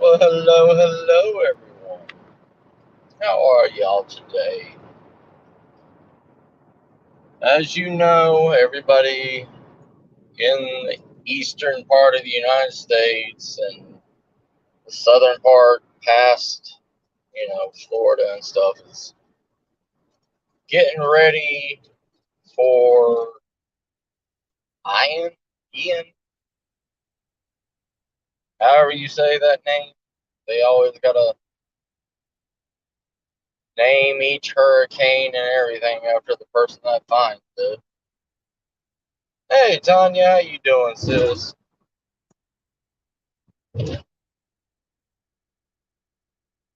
Well, hello, everyone. How are y'all today? As you know, everybody in the eastern part of the United States and the southern part past, Florida and stuff is getting ready for Ian, however you say that name. They always gotta name each hurricane and everything after the person that finds it. Hey, Tanya, how you doing, sis?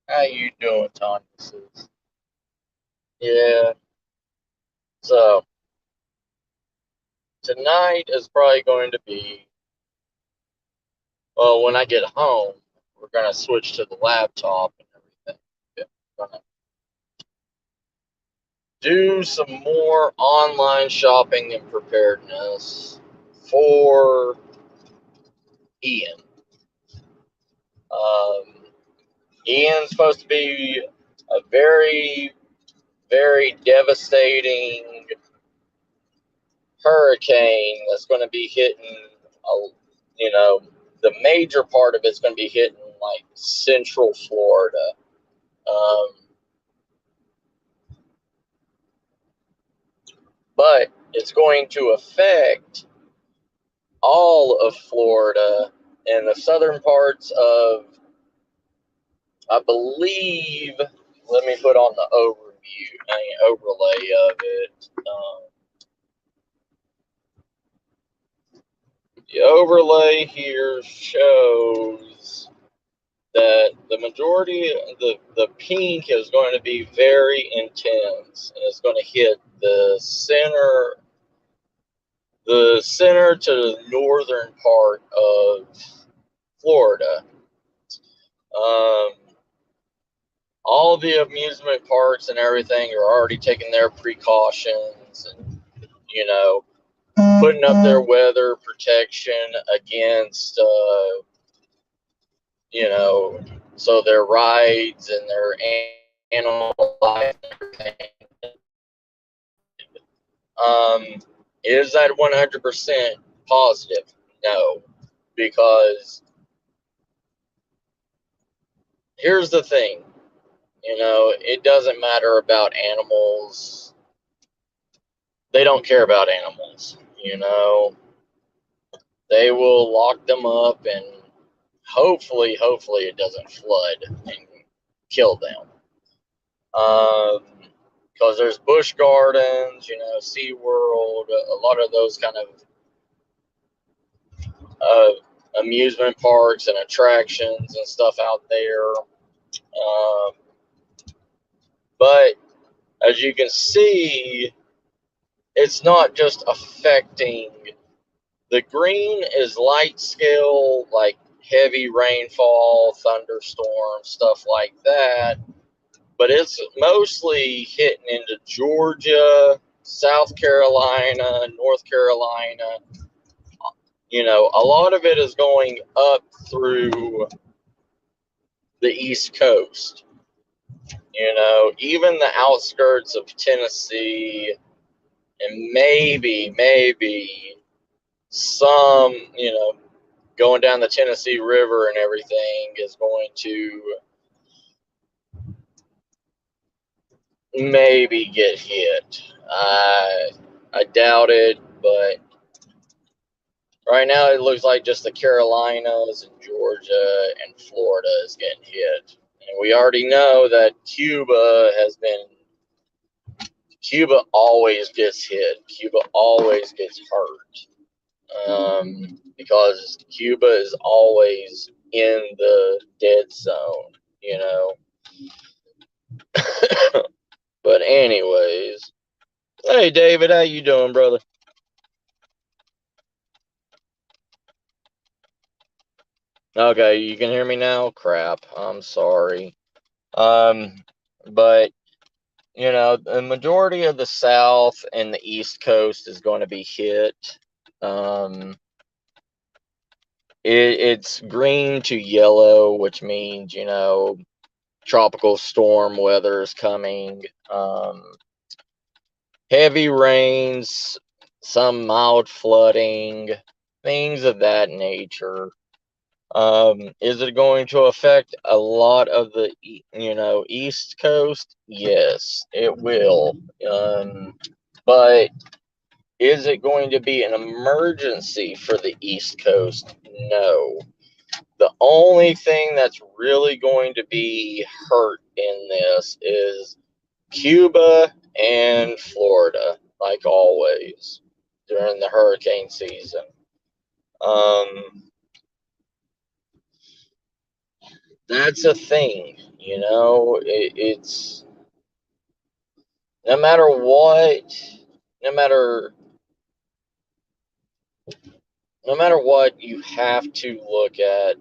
How you doing, Tanya, sis? Yeah. So tonight is probably going to be, well, when I get home, we're gonna switch to the laptop and everything. Yeah, we're gonna do some more online shopping and preparedness for Ian. Um, Ian's supposed to be a very, very devastating hurricane that's going to be hitting, you know, the major part of it's going to be hitting like central Florida. Um, but it's going to affect all of Florida and the southern parts of, I believe, let me put on the overlay of it. The overlay here shows that the majority, the pink is going to be very intense, and it's going to hit the center to the northern part of Florida. Um, all the amusement parks and everything are already taking their precautions and, putting up their weather protection against, so their rides and their animal life and everything. Um, is that 100% positive? No, because here's the thing. It doesn't matter about animals. They don't care about animals. They will lock them up and hopefully it doesn't flood and kill them. Because there's Busch Gardens, SeaWorld, a lot of those kind of amusement parks and attractions and stuff out there. But as you can see, it's not just affecting the green is light scale, like heavy rainfall, thunderstorms, stuff like that. But it's mostly hitting into Georgia, South Carolina, North Carolina. A lot of it is going up through the East Coast. Even the outskirts of Tennessee, and maybe some, going down the Tennessee River and everything is going to maybe get hit. I doubt it, but right now it looks like just the Carolinas and Georgia and Florida is getting hit. And we already know that Cuba always gets hit. Cuba always gets hurt. Because Cuba is always in the dead zone, But anyways, hey David, how you doing, brother? Okay, you can hear me now? Crap, I'm sorry. But the majority of the South and the East Coast is going to be hit. It's green to yellow, which means, tropical storm weather is coming. Heavy rains, some mild flooding, things of that nature. Is it going to affect a lot of the, East Coast? Yes, it will. But is it going to be an emergency for the East Coast? No. The only thing that's really going to be hurt in this is Cuba and Florida, like always, during the hurricane season. That's a thing, it's no matter what, no matter no matter what, you have to look at.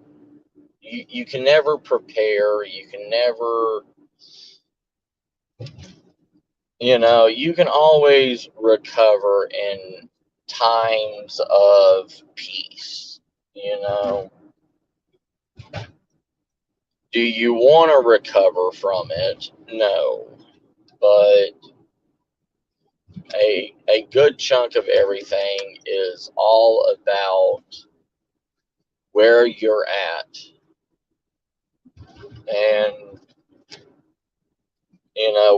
You can never prepare. You can never, you can always recover in times of peace. You know, do you want to recover from it? No, but a good chunk of everything is all about where you're at. And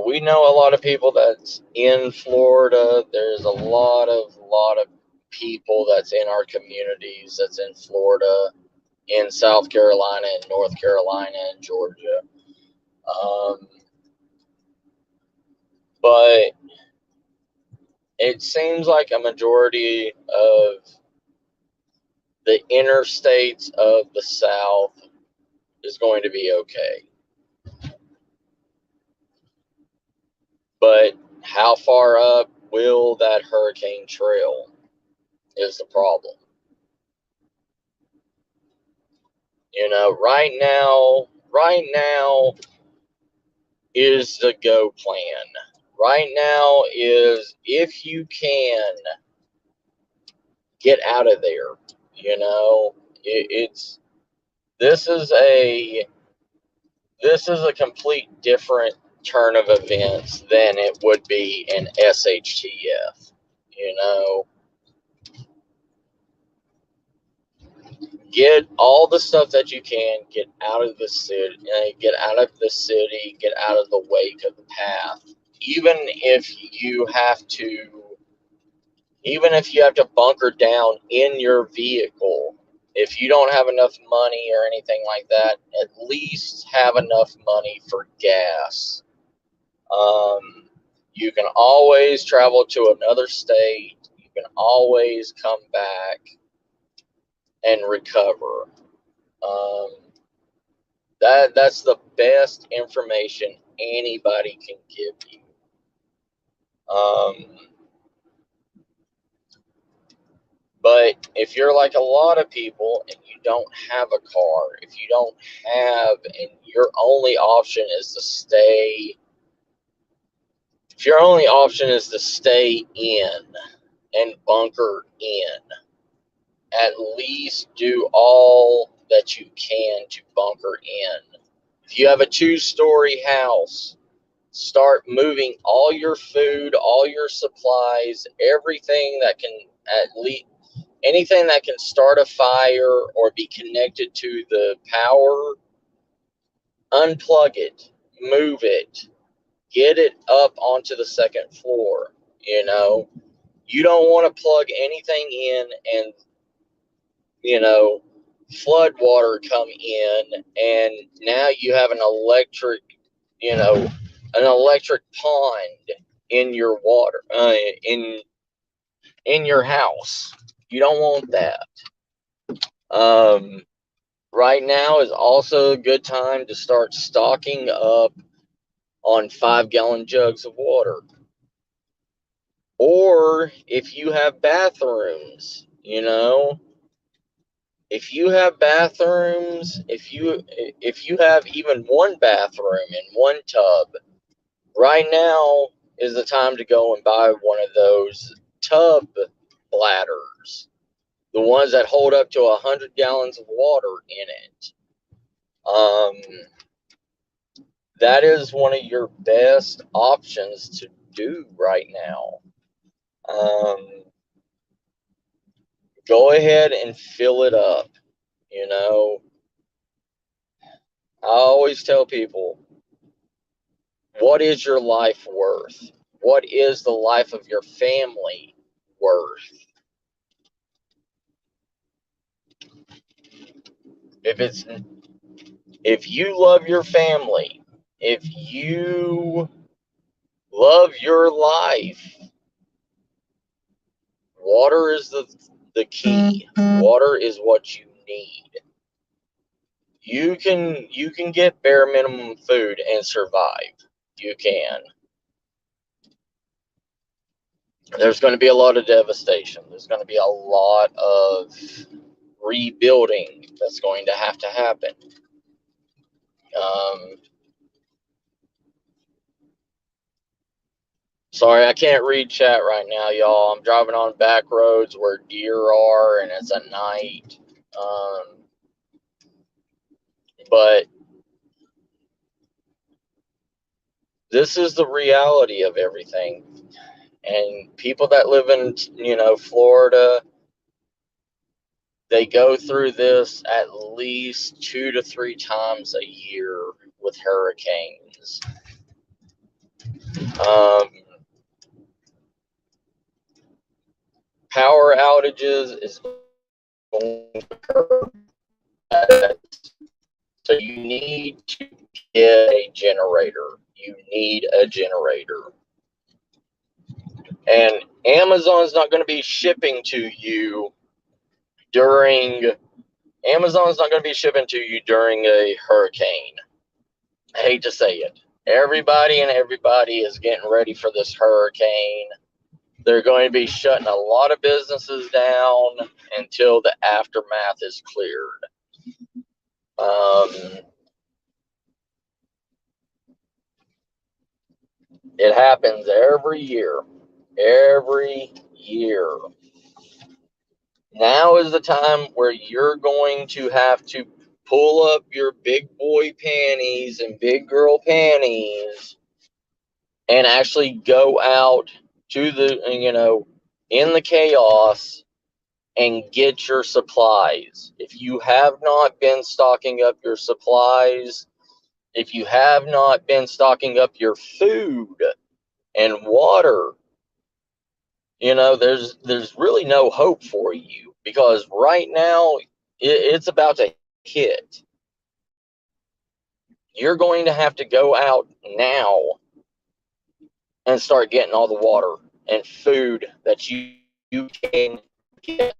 we know a lot of people that's in Florida. There's a lot of people that's in our communities that's in Florida, in South Carolina, and North Carolina, and Georgia. Um, but it seems like a majority of the interstates of the South is going to be okay. But how far up will that hurricane trail is the problem. Right now is the go plan. Right now is, if you can, get out of there. It's this is a complete different turn of events than it would be in SHTF. You know, get all the stuff that you can, get out of the city, get out of the wake of the path. Even if you have to, bunker down in your vehicle, if you don't have enough money or anything like that, at least have enough money for gas. You can always travel to another state. You can always come back and recover. Um, that's the best information anybody can give you. But if you're like a lot of people and you don't have a car, and your only option is to stay, if your only option is to stay in and bunker in, at least do all that you can to bunker in. If you have a 2-story house, start moving all your food, all your supplies, everything that can, at least anything that can start a fire or be connected to the power. Unplug it, move it, get it up onto the second floor. You don't want to plug anything in and, flood water come in, and now you have an electric pond in your water, in your house. You don't want that. Right now is also a good time to start stocking up on 5-gallon jugs of water. Or if you have bathrooms, if you have bathrooms, if you have even one bathroom and one tub, right now is the time to go and buy one of those tub bladders. the ones that hold up to 100 gallons of water in it. That is one of your best options to do right now. Go ahead and fill it up. You know, I always tell people, what is your life worth? What is the life of your family worth? If you love your family, if you love your life, water is the key. Water is what you need. You can get bare minimum food and survive. You can. There's going to be a lot of devastation. There's going to be a lot of rebuilding that's going to happen. Sorry, I can't read chat right now, y'all. I'm driving on back roads where deer are, and it's at night. But this is the reality of everything. And people that live in, Florida, they go through this at least 2 to 3 times a year with hurricanes. Power outages is going to occur. So you need to get a generator. You need a generator. And Amazon's not going to be shipping to you during a hurricane. I hate to say it. Everybody is getting ready for this hurricane. They're going to be shutting a lot of businesses down until the aftermath is cleared. It happens every year. Every year. Now is the time where you're going to have to pull up your big boy panties and big girl panties and actually go out to in the chaos and get your supplies. If you have not been stocking up your supplies, if you have not been stocking up your food and water, there's really no hope for you, because right now it's about to hit. You're going to have to go out now and start getting all the water and food that you can get.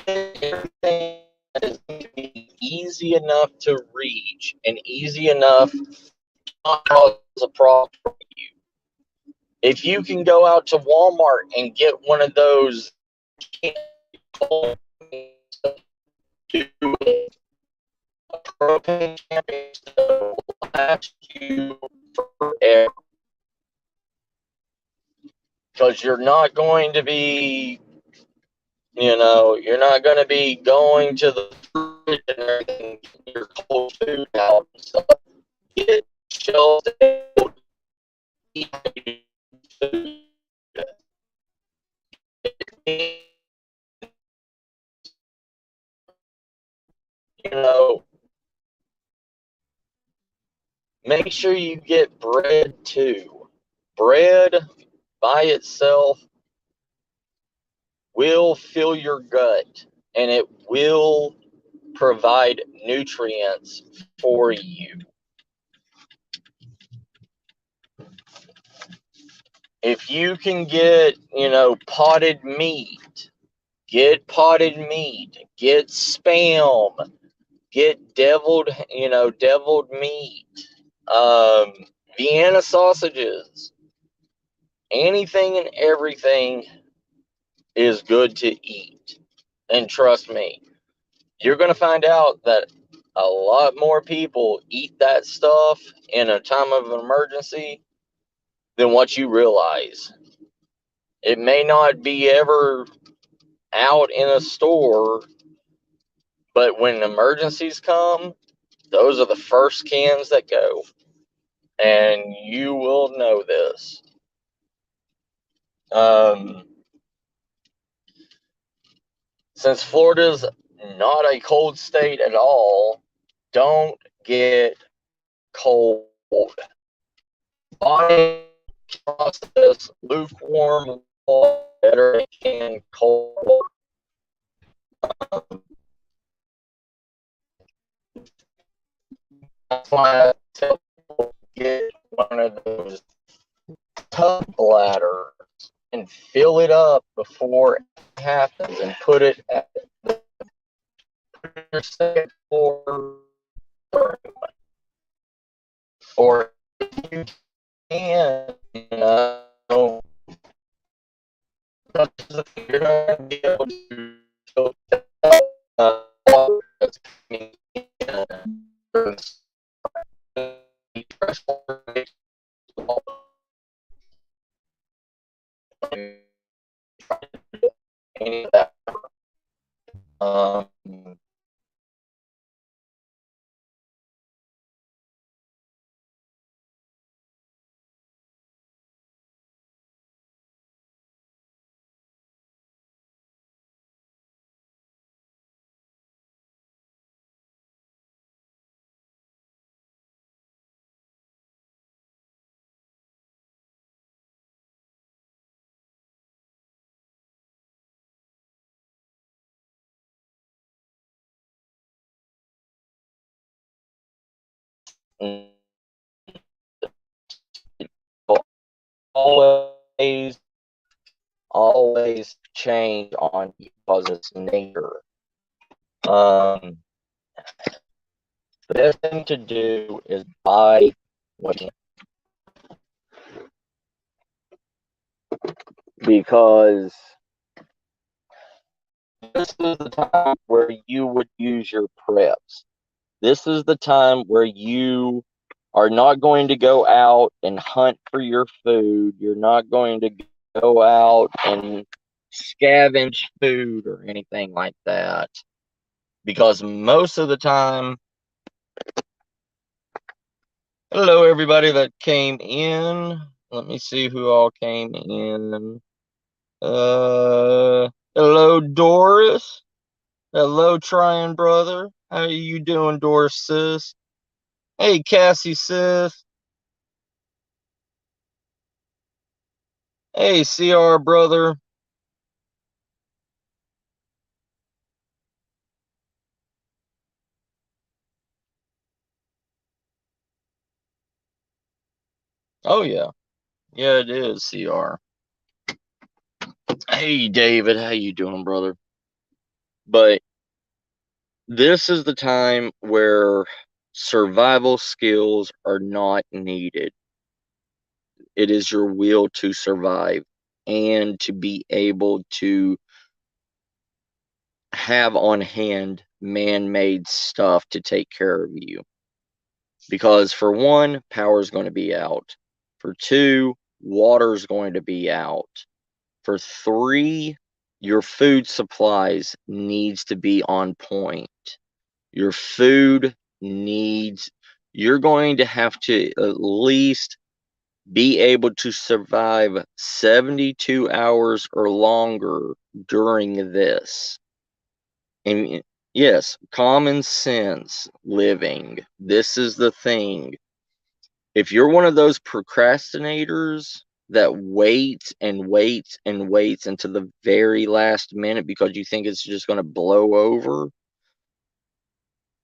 Everything is going to be easy enough to reach and easy enough to not cause a problem for you. If you can go out to Walmart and get one of those propane campings that will last you forever, because you're not going to be going to the fridge and everything, your cold food out and stuff. Get shelves and make sure you get bread too. Bread by itself will fill your gut, and it will provide nutrients for you. If you can get, potted meat, get Spam, get deviled meat, Vienna sausages. Anything and everything is good to eat. And trust me, you're going to find out that a lot more people eat that stuff in a time of emergency than what you realize. It may not be ever out in a store, but when emergencies come, those are the first cans that go. And you will know this. Since Florida's not a cold state at all, don't get cold. Body process lukewarm water better than cold water. That's why I tell people get one of those tub bladders and fill it up before it happens and put it at your second floor, or if you can, you're not going to be able to that's coming in. Any of that. Um, always, always change on because it's nature. The best thing to do is buy what you can, because this is the time where you would use your preps. This is the time where you are not going to go out and hunt for your food. You're not going to go out and scavenge food or anything like that. Because most of the time, hello, everybody that came in. Let me see who all came in. Hello, Doris. Hello, Tryon brother. How are you doing, Doris sis? Hey, Cassie sis. Hey, CR brother. Oh yeah, yeah it is CR. Hey, David. How you doing, brother? But this is the time where survival skills are not needed. It is your will to survive and to be able to have on hand man-made stuff to take care of you. Because for one, power is going to be out. For two, water is going to be out. For three, your food supplies needs to be on point. Your food needs, you're going to have to at least be able to survive 72 hours or longer during this. And yes, common sense living. This is the thing. If you're one of those procrastinators that waits and waits and waits until the very last minute because you think it's just going to blow over,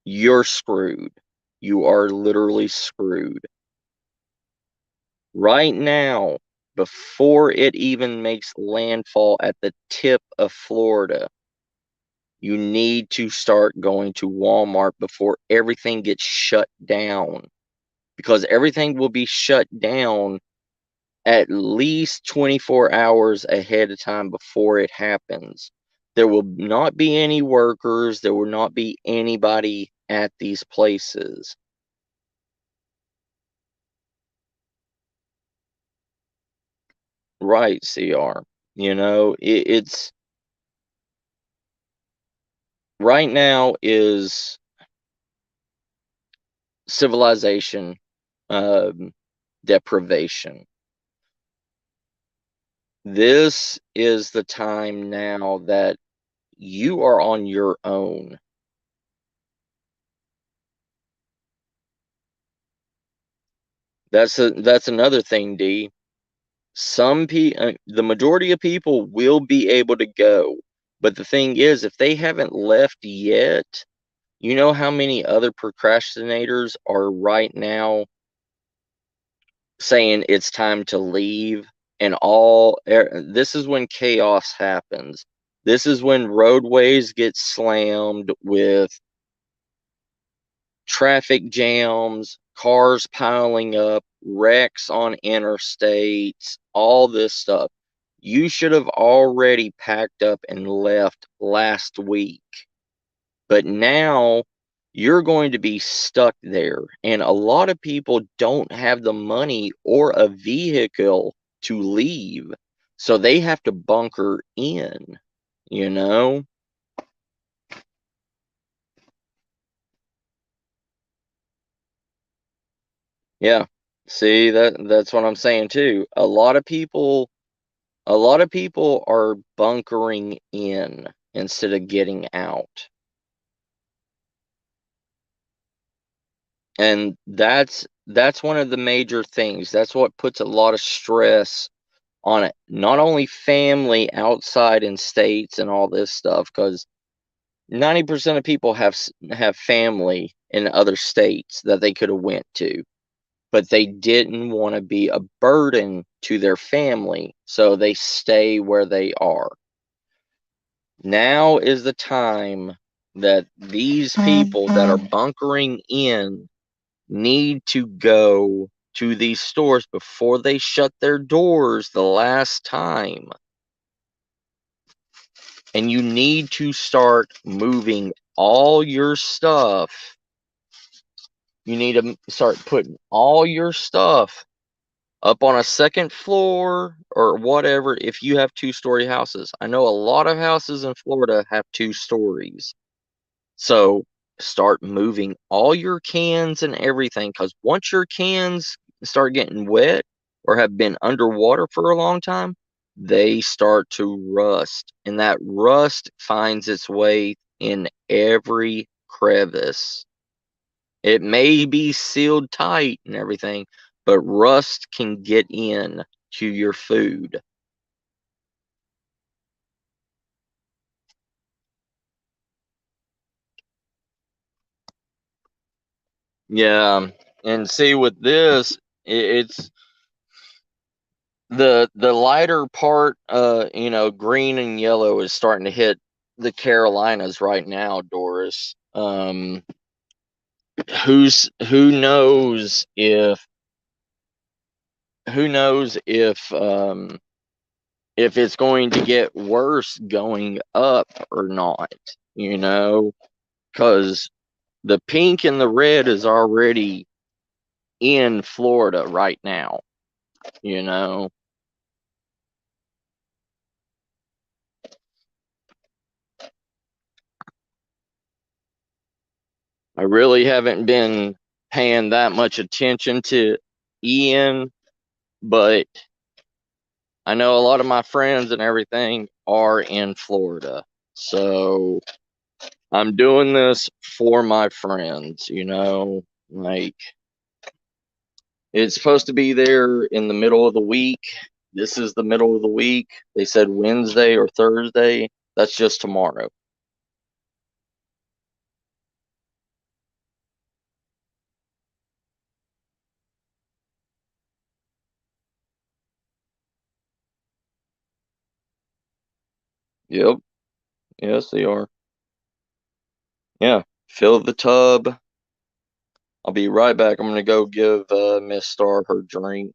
you're screwed. You are literally screwed. Right now, before it even makes landfall at the tip of Florida, you need to start going to Walmart before everything gets shut down. Because everything will be shut down at least 24 hours ahead of time before it happens. There will not be any workers. There will not be anybody at these places. Right, CR. It's right now is civilization, um, deprivation. This is the time now that you are on your own. That's another thing, D. The majority of people will be able to go, but the thing is, if they haven't left yet, you know how many other procrastinators are right now saying it's time to leave, and this is when chaos happens. This is when roadways get slammed with traffic jams, cars piling up, wrecks on interstates, all this stuff. You should have already packed up and left last week. But now you're going to be stuck there. And a lot of people don't have the money or a vehicle to leave. So they have to bunker in, you know? Yeah. See, that's what I'm saying too. A lot of people are bunkering in instead of getting out. And that's one of the major things. That's what puts a lot of stress on it. Not only family outside in states and all this stuff, because 90% of people have family in other states that they could have went to, but they didn't want to be a burden to their family, so they stay where they are. Now is the time that these people that are bunkering in need to go to these stores before they shut their doors the last time. And you need to start moving all your stuff. You need to start putting all your stuff up on a second floor or whatever if you have two-story houses. I know a lot of houses in Florida have 2 stories. So start moving all your cans and everything, because once your cans start getting wet or have been underwater for a long time, they start to rust. And that rust finds its way in every crevice. It may be sealed tight and everything, but rust can get in to your food. Yeah. And see, with this, it's the lighter part, green and yellow is starting to hit the Carolinas right now, Doris. Who knows if it's going to get worse going up or not, because the pink and the red is already in Florida right now, you know. I really haven't been paying that much attention to Ian, but I know a lot of my friends and everything are in Florida. So I'm doing this for my friends, like it's supposed to be there in the middle of the week. This is the middle of the week. They said Wednesday or Thursday. That's just tomorrow. Yep. Yes, they are. Yeah. Fill the tub. I'll be right back. I'm going to go give Miss Star her drink.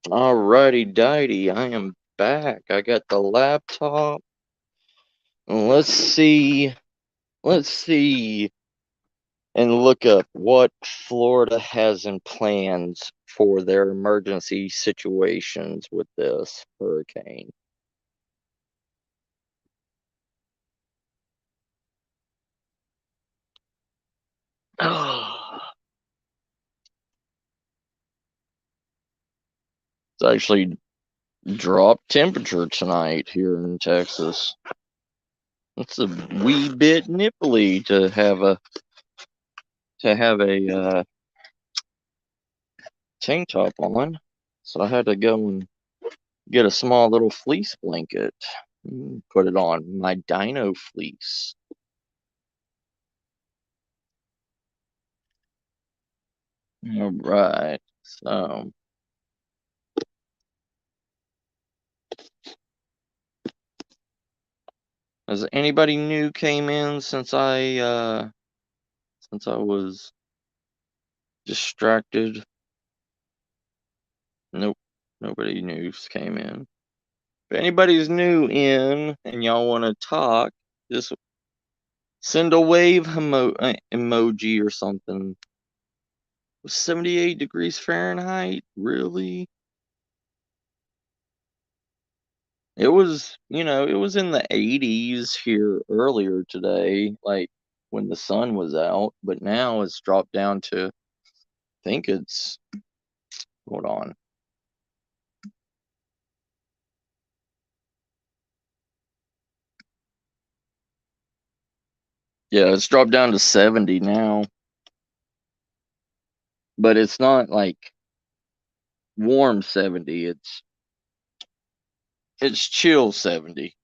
Alrighty, dighty, I am back. I got the laptop. Let's see and look up what Florida has in plans for their emergency situations with this hurricane. It's actually dropped temperature tonight here in Texas. It's a wee bit nipply to have a tank top on, so I had to go and get a small little fleece blanket and put it on my dino fleece. All right, so has anybody new came in since I was distracted? Nope, nobody new came in. If anybody's new in and y'all want to talk, just send a wave emoji or something. 78 degrees Fahrenheit? Really? It was, it was in the 80s here earlier today, like when the sun was out, but now it's dropped down to, I think it's, hold on. Yeah, it's dropped down to 70 now. But it's not like warm 70, it's chill 70.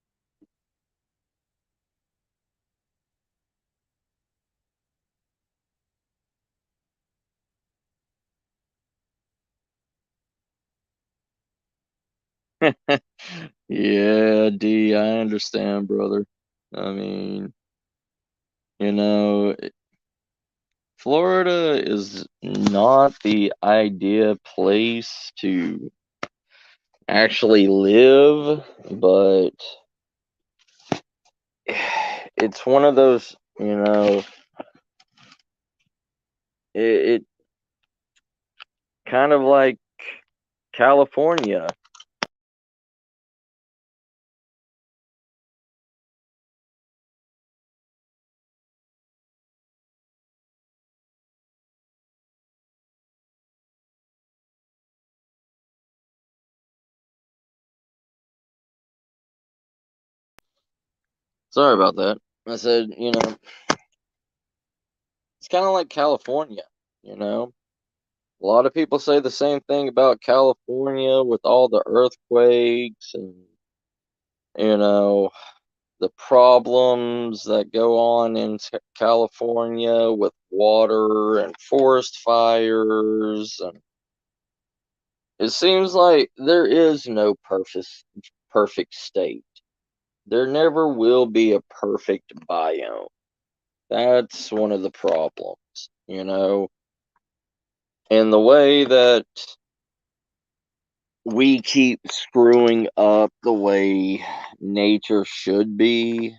Yeah, D, I understand, brother. I mean, you know, Florida is not the ideal place to actually live, but it's one of those, it kind of like California. Sorry about that. I said, it's kind of like California, you know. A lot of people say the same thing about California with all the earthquakes and, you know, the problems that go on in California with water and forest fires. And it seems like there is no perfect state. There never will be a perfect biome. That's one of the problems, And the way that we keep screwing up the way nature should be.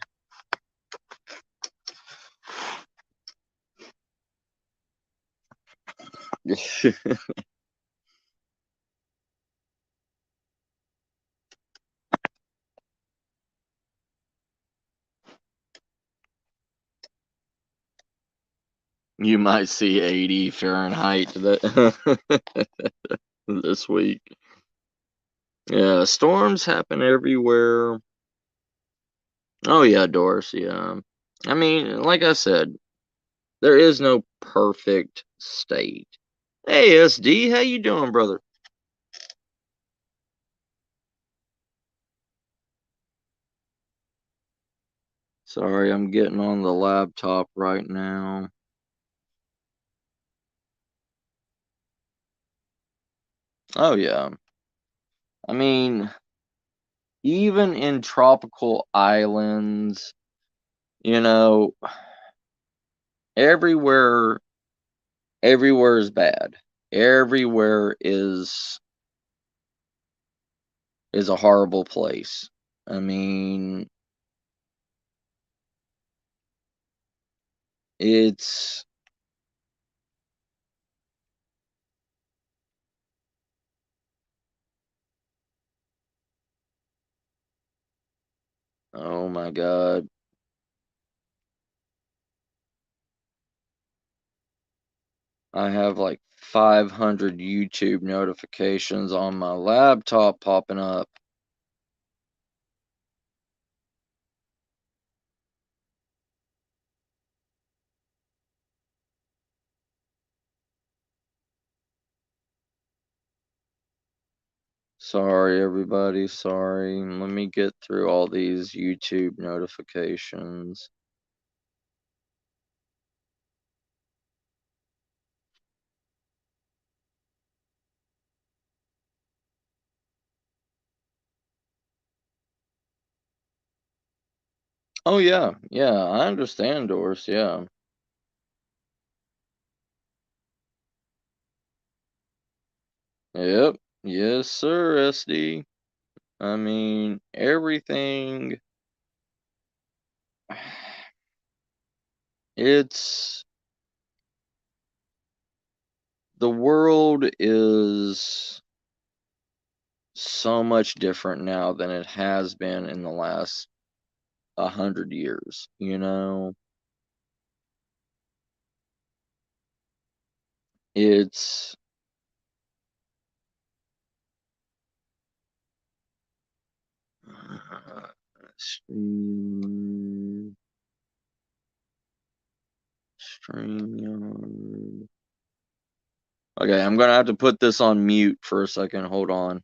You might see 80 Fahrenheit this week. Yeah, storms happen everywhere. Oh yeah, Doris, yeah. I mean, like I said, there is no perfect state. Hey SD, how you doing, brother? Sorry, I'm getting on the laptop right now. Oh yeah. I mean, even in tropical islands, you know, everywhere everywhere is bad. Everywhere is is a horrible place. I mean, it's oh my God. I have like 500 YouTube notifications on my laptop popping up. Sorry, everybody. Sorry. Let me get through all these YouTube notifications. Oh, yeah. Yeah, I understand, Doris. Yeah. Yep. Yes, sir, SD. I mean, everything. It's. The world is so much different now than it has been in the last 100 years, you know? It's. Stream. StreamYard. Okay, I'm gonna have to put this on mute for a second. Hold on.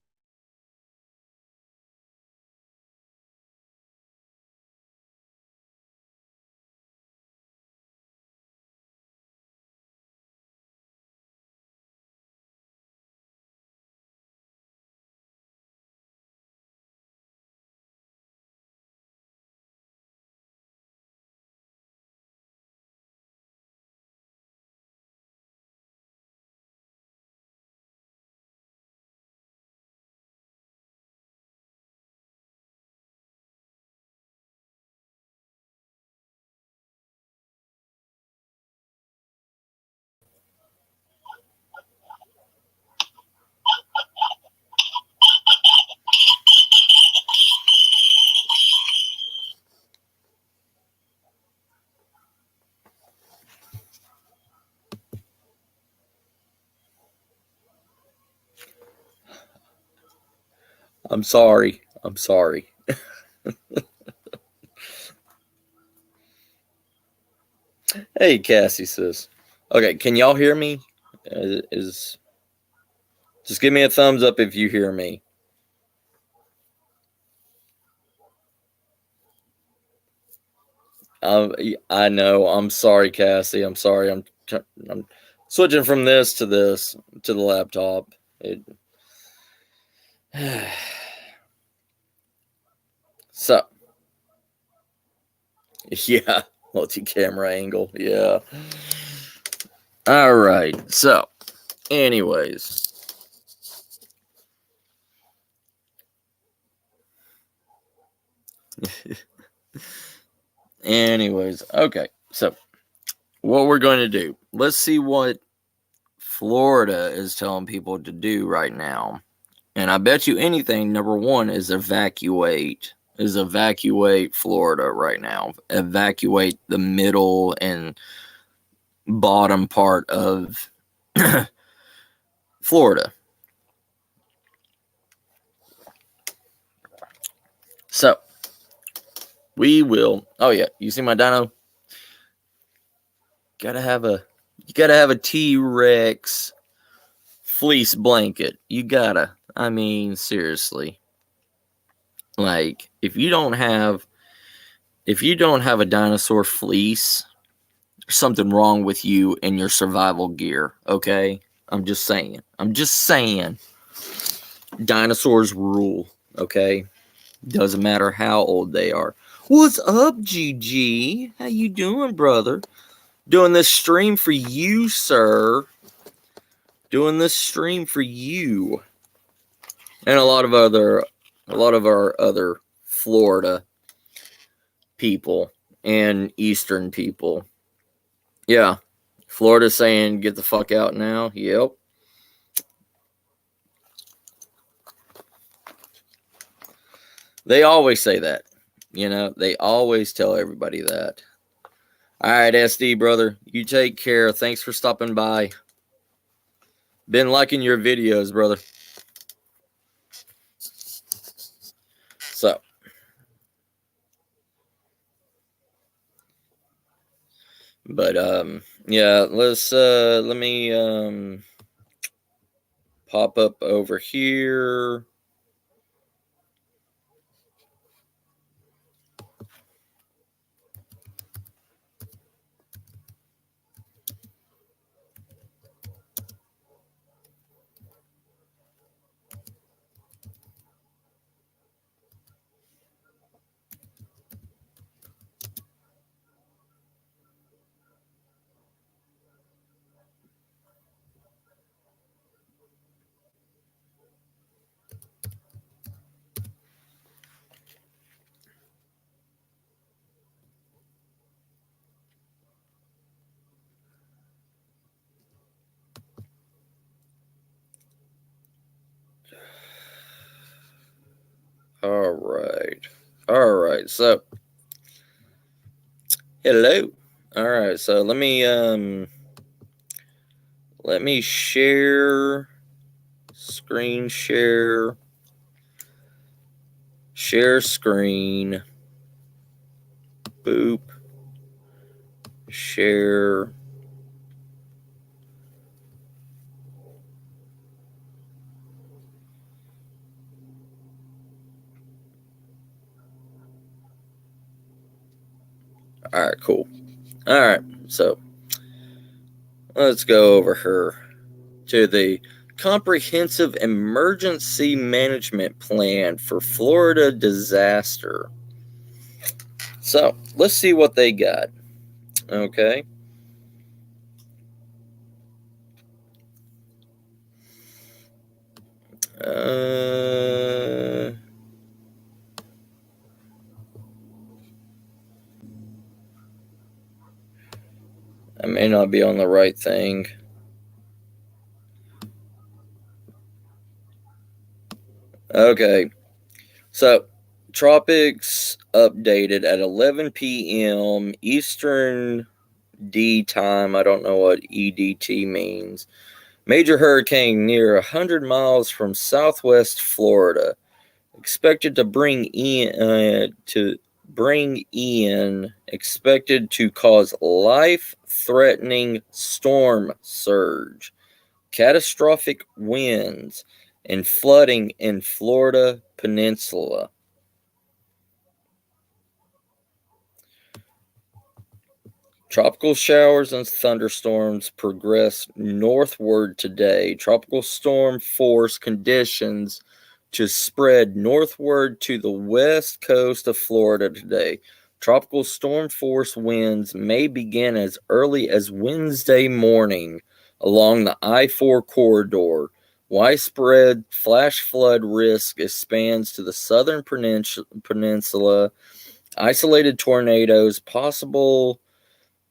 I'm sorry. I'm sorry. Hey, Cassie sis. Okay, can y'all hear me? Is just give me a thumbs up if you hear me. I know. I'm sorry, Cassie. I'm sorry. I'm switching from this to the laptop. It, so yeah, multi-camera angle. Yeah. All right. So, anyways. Anyways, okay. So, what we're going to do, let's see what Florida is telling people to do right now. And I bet you anything, number one is evacuate Florida right now. Evacuate the middle and bottom part of Florida. So we will. Oh yeah, you see my dino? You gotta have a T-Rex fleece blanket. You gotta. I mean, seriously. Like, if you don't have a dinosaur fleece, there's something wrong with you and your survival gear, okay? I'm just saying. Dinosaurs rule, okay? Doesn't matter how old they are. What's up, GG? How you doing, brother? Doing this stream for you, sir. Doing this stream for you. And a lot of other a lot of our other Florida people and Eastern people. Yeah, Florida saying get the fuck out now. Yep. They always say that. They always tell everybody that. All right, SD brother, you take care. Thanks for stopping by. Been liking your videos, brother. So, but yeah, let me pop up over here. All right. So, hello. All right. So let me share screen share screen. Boop. Share. All right, cool. All right. So, let's go over here to the Comprehensive Emergency Management Plan for Florida Disaster. So, let's see what they got. Okay. I may not be on the right thing. Okay. So, tropics updated at 11 p.m. Eastern D time. I don't know what EDT means. Major hurricane near 100 miles from southwest Florida. Expected to bring Ian, expected to cause life-threatening storm surge, catastrophic winds, and flooding in Florida Peninsula. Tropical showers and thunderstorms progress northward today. Tropical storm force conditions to spread northward to the west coast of Florida today. Tropical storm force winds may begin as early as Wednesday morning along the I-4 corridor. Widespread flash flood risk expands to the southern peninsula. Isolated tornadoes possible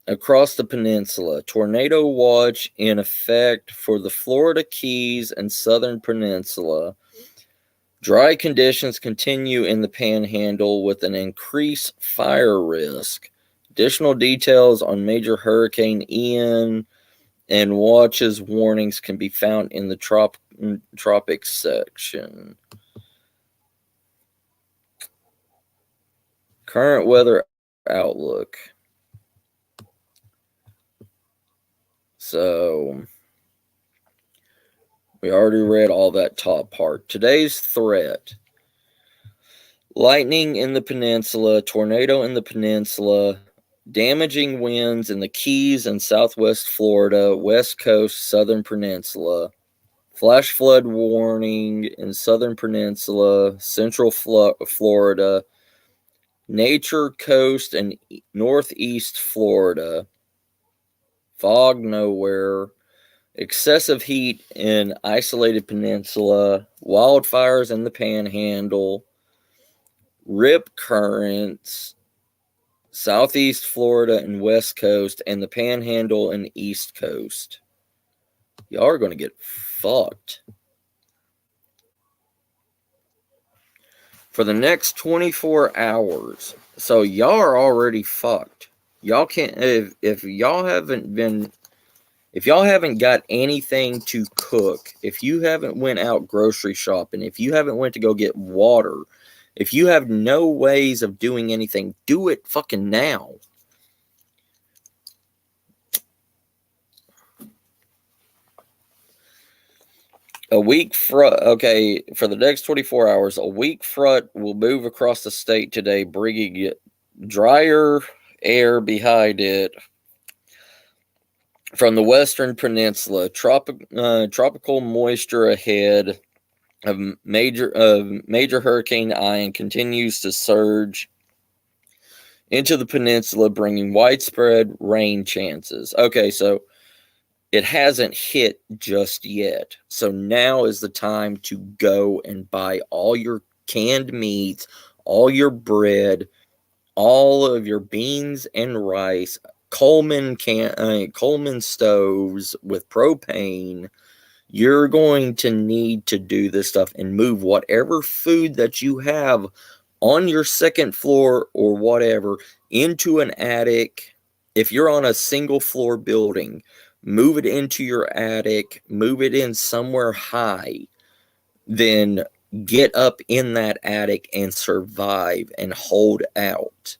across the peninsula. Tornado watch in effect for the Florida Keys and southern peninsula. Dry conditions continue in the panhandle with an increased fire risk. Additional details on Major Hurricane Ian and watches warnings can be found in the tropics section. Current weather outlook. So, we already read all that top part. Today's threat. Lightning in the peninsula, tornado in the peninsula, damaging winds in the Keys and southwest Florida, west coast, southern peninsula, flash flood warning in southern peninsula, central Florida, nature coast and northeast Florida, fog nowhere, excessive heat in isolated peninsula, wildfires in the panhandle, rip currents, southeast Florida and west coast, and the panhandle and east coast. Y'all are going to get fucked. For the next 24 hours. So y'all are already fucked. Y'all can't, if y'all haven't got anything to cook, if you haven't went out grocery shopping, if you haven't went to go get water, if you have no ways of doing anything, do it fucking now. For the next 24 hours, a weak front will move across the state today, bringing drier air behind it from the western peninsula. Tropical moisture ahead of major Hurricane Ian continues to surge into the peninsula, bringing widespread rain chances. Okay, so it hasn't hit just yet. So now is the time to go and buy all your canned meats, all your bread, all of your beans and rice, Coleman stoves with propane. You're going to need to do this stuff and move whatever food that you have on your second floor or whatever into an attic. If you're on a single floor building, move it into your attic, move it in somewhere high, then get up in that attic and survive and hold out.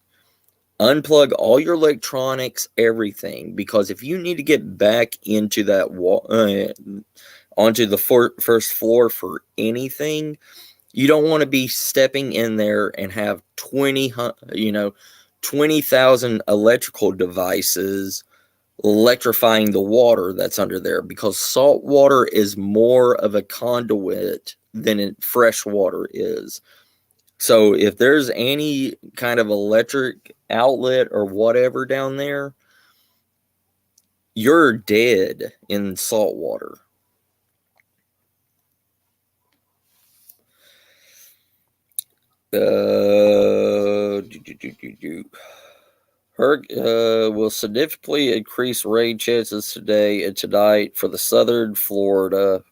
Unplug all your electronics, everything, because if you need to get back into that onto the first floor for anything, you don't want to be stepping in there and have 20,000 electrical devices electrifying the water that's under there, because salt water is more of a conduit than fresh water is. So if there's any kind of electric outlet or whatever down there, you're dead in salt water. Will significantly increase rain chances today and tonight for the southern Florida.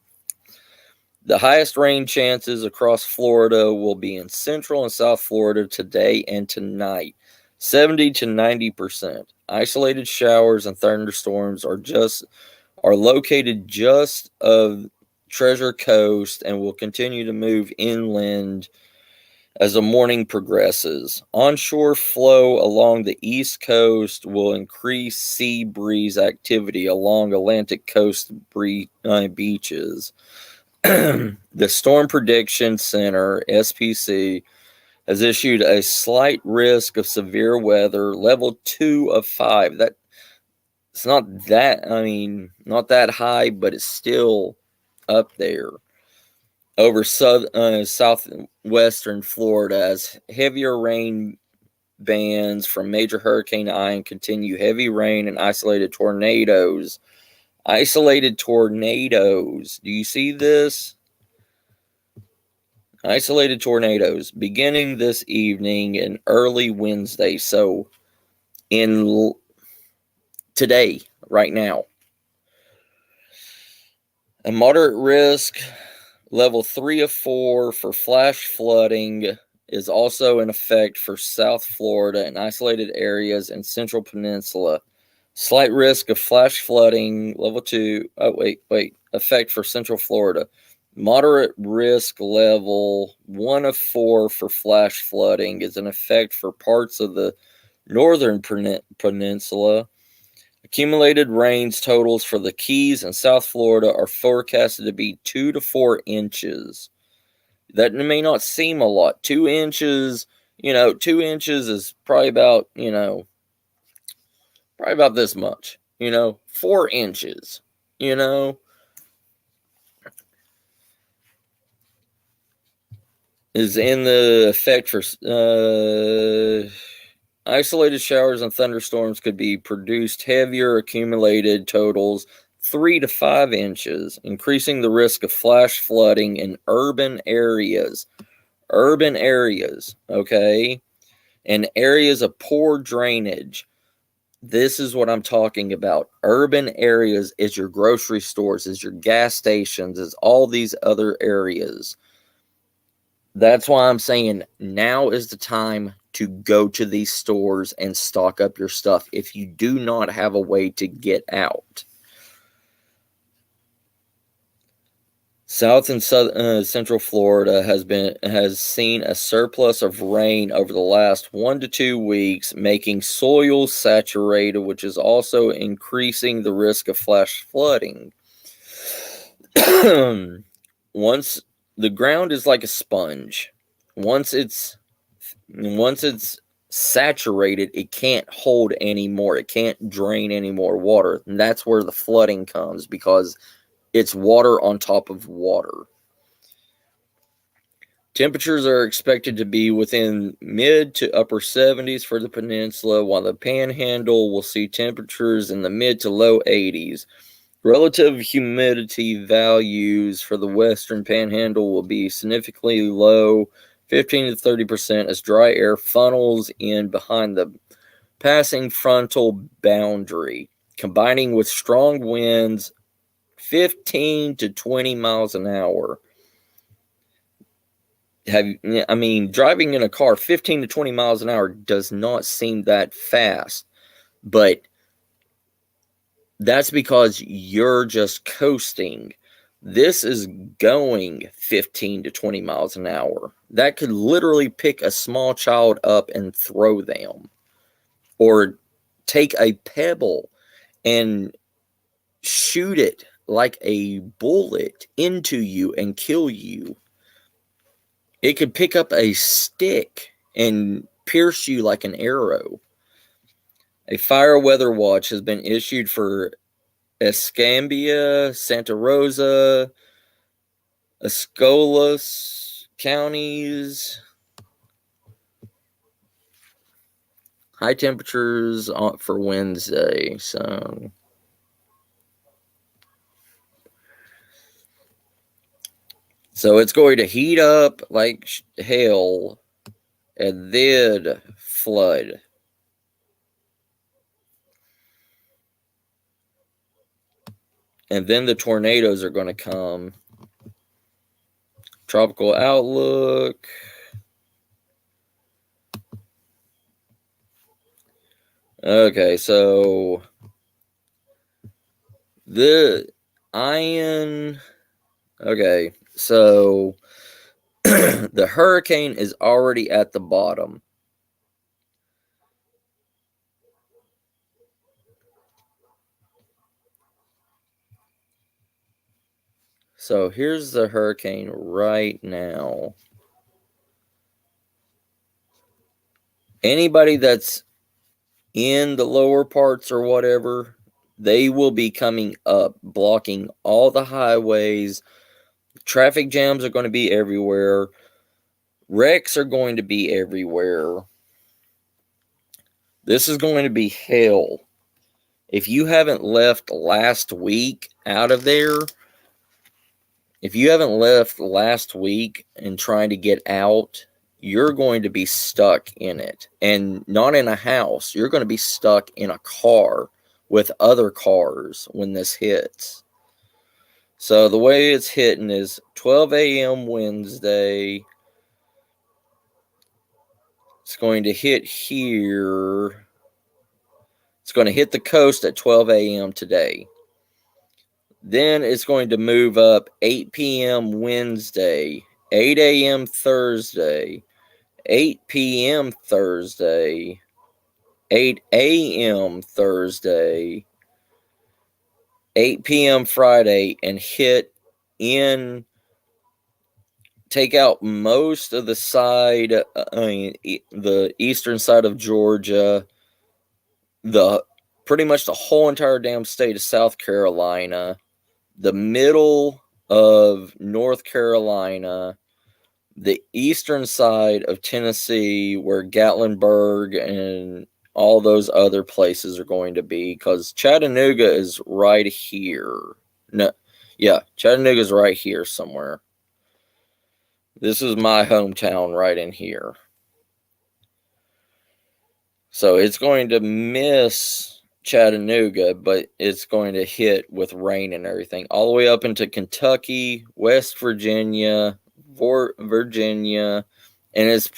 The highest rain chances across Florida will be in central and south Florida today and tonight, 70 to 90%. Isolated showers and thunderstorms are located just of Treasure Coast and will continue to move inland as the morning progresses. Onshore flow along the east coast will increase sea breeze activity along Atlantic coast beaches. The Storm Prediction Center, SPC, has issued a slight risk of severe weather, level 2 of 5. It's not not that high, but it's still up there over southwestern Florida, as heavier rain bands from major Hurricane Ian continue. Heavy rain and isolated tornadoes. Isolated tornadoes. Do you see this? Isolated tornadoes beginning this evening and early Wednesday. So today, right now, a moderate risk, level 3 of 4 for flash flooding is also in effect for South Florida and isolated areas in Central Peninsula. Slight risk of flash flooding, level 2. Effect for Central Florida. Moderate risk, level 1 of 4 for flash flooding is in effect for parts of the Northern Peninsula. Accumulated rains totals for the Keys and South Florida are forecasted to be 2 to 4 inches. That may not seem a lot. 2 inches, 2 inches is probably about, probably about this much. 4 inches, is in the effect for isolated showers and thunderstorms could be produced heavier accumulated totals 3 to 5 inches, increasing the risk of flash flooding in urban areas. urban areas, okay, and areas of poor drainage. This is what I'm talking about. Urban areas is your grocery stores, is your gas stations, is all these other areas. That's why I'm saying now is the time to go to these stores and stock up your stuff if you do not have a way to get out. South and Central Florida has seen a surplus of rain over the last 1 to 2 weeks, making soil saturated, which is also increasing the risk of flash flooding. Once the ground is like a sponge, once it's saturated, it can't hold anymore. It can't drain any more water, and that's where the flooding comes, because it's water on top of water. Temperatures are expected to be within mid to upper 70s for the peninsula, while the panhandle will see temperatures in the mid to low 80s. Relative humidity values for the western panhandle will be significantly low, 15 to 30%, as dry air funnels in behind the passing frontal boundary, combining with strong winds 15 to 20 miles an hour. Driving in a car 15 to 20 miles an hour does not seem that fast, but that's because you're just coasting. This is going 15 to 20 miles an hour. That could literally pick a small child up and throw them, or take a pebble and shoot it like a bullet into you and kill you. It could pick up a stick and pierce you like an arrow. A fire weather watch has been issued for Escambia, Santa Rosa, Escolas counties. High temperatures for Wednesday. So it's going to heat up like hell and then flood. And then the tornadoes are going to come. Tropical outlook. Okay, so the Ian. Okay, so the hurricane is already at the bottom. So here's the hurricane right now. Anybody that's in the lower parts or whatever, they will be coming up, blocking all the highways. Traffic jams are going to be everywhere. Wrecks are going to be everywhere. This is going to be hell. If you haven't left last week out of there, if you haven't left last week and trying to get out, you're going to be stuck in it. And not in a house. You're going to be stuck in a car with other cars when this hits. So the way it's hitting is 12 a.m. Wednesday. It's going to hit here. It's going to hit the coast at 12 a.m. today. Then it's going to move up 8 p.m. Wednesday, 8 a.m. Thursday, 8 p.m. Thursday, 8 a.m. Thursday, 8 p.m. Friday, and take out most of the side, the eastern side of Georgia, pretty much the whole entire damn state of South Carolina, the middle of North Carolina, the eastern side of Tennessee, where Gatlinburg and all those other places are going to be, because Chattanooga is right here. No, yeah, Chattanooga is right here somewhere. This is my hometown right in here. So it's going to miss Chattanooga, but it's going to hit with rain and everything all the way up into Kentucky, West Virginia, Virginia, and it's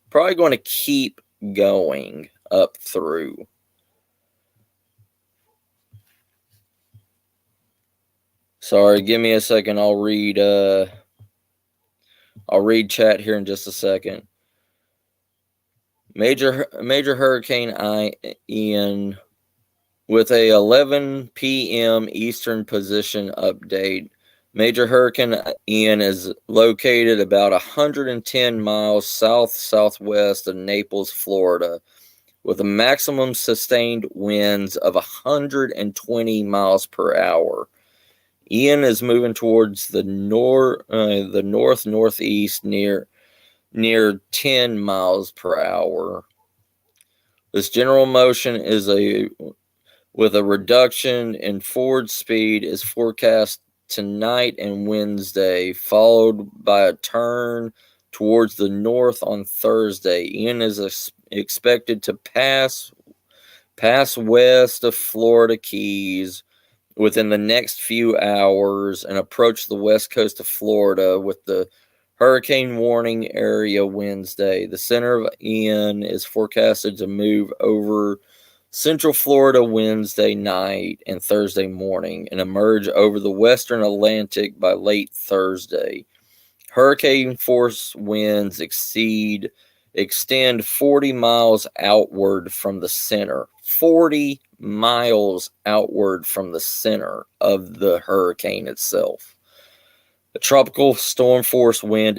probably going to keep going up through. Sorry, give me a second. I'll read chat here in just a second. Major Hurricane Ian with a 11 p.m. Eastern position update. Major Hurricane Ian is located about 110 miles south-southwest of Naples, Florida, with a maximum sustained winds of 120 miles per hour. Ian is moving towards the north-northeast near 10 miles per hour. This general motion is with a reduction in forward speed is forecast tonight and Wednesday, followed by a turn towards the north on Thursday. Ian is expected to pass west of Florida Keys within the next few hours and approach the west coast of Florida with the hurricane warning area Wednesday. The center of Ian is forecasted to move over Central Florida Wednesday night and Thursday morning and emerge over the western Atlantic by late Thursday. Hurricane force winds extend 40 miles outward from the center. 40 miles outward from the center of the hurricane itself. The tropical storm force wind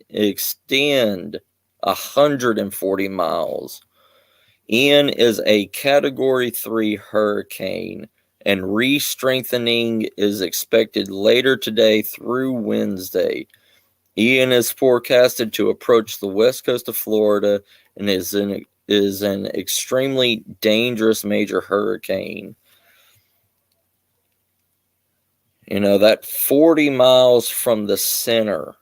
extend 140 miles. Ian is a Category 3 hurricane, and re-strengthening is expected later today through Wednesday. Ian is forecasted to approach the west coast of Florida and is an extremely dangerous major hurricane. You know, that 40 miles from the center.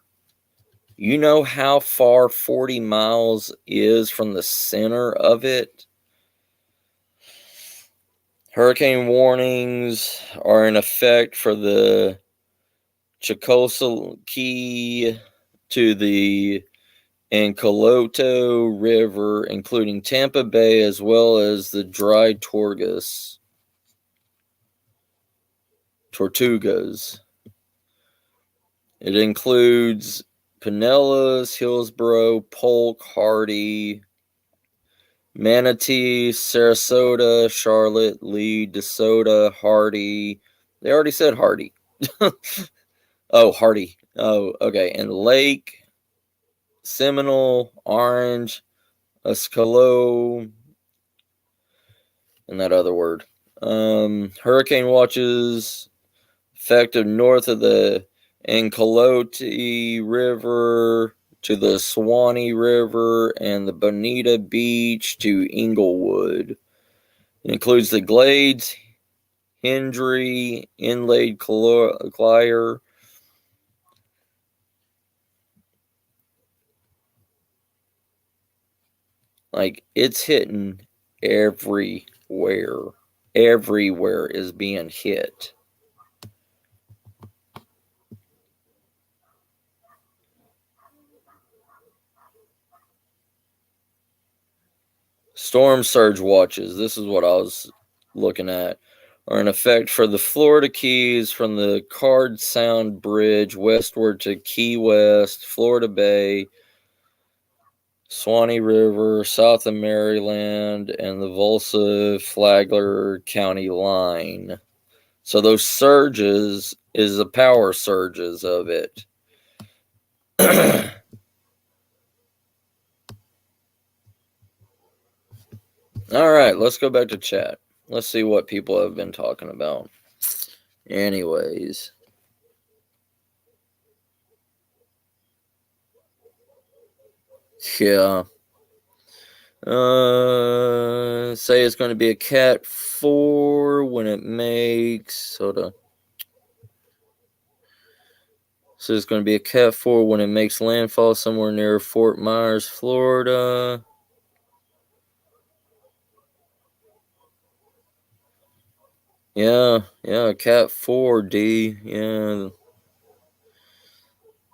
You know how far 40 miles is from the center of it? Hurricane warnings are in effect for the Chicotee to the Ancoloto River, including Tampa Bay, as well as the dry Tortugas. It includes Pinellas, Hillsborough, Polk, Hardy, Manatee, Sarasota, Charlotte, Lee, DeSoto, Hardy. They already said Hardy. Oh, Hardy. Oh, okay. And Lake, Seminole, Orange, Escalo, and that other word. Hurricane watches effective north of the Ancolote River to the Swanee River and the Bonita Beach to Inglewood. It includes the Glades, Hendry, Inlaid Clier, like it's hitting everywhere. Everywhere is being hit. Storm surge watches, this is what I was looking at, are in effect for the Florida Keys from the Card Sound Bridge westward to Key West, Florida Bay, Swanee River, south of Maryland, and the Volsa-Flagler County line. So those surges is the power surges of it. All right, let's go back to chat. Let's see what people have been talking about. Anyways. Yeah. Say it's going to be a Cat 4 when it makes. Hold on. So it's going to be a Cat 4 when it makes landfall somewhere near Fort Myers, Florida. Yeah, Cat 4D. Yeah.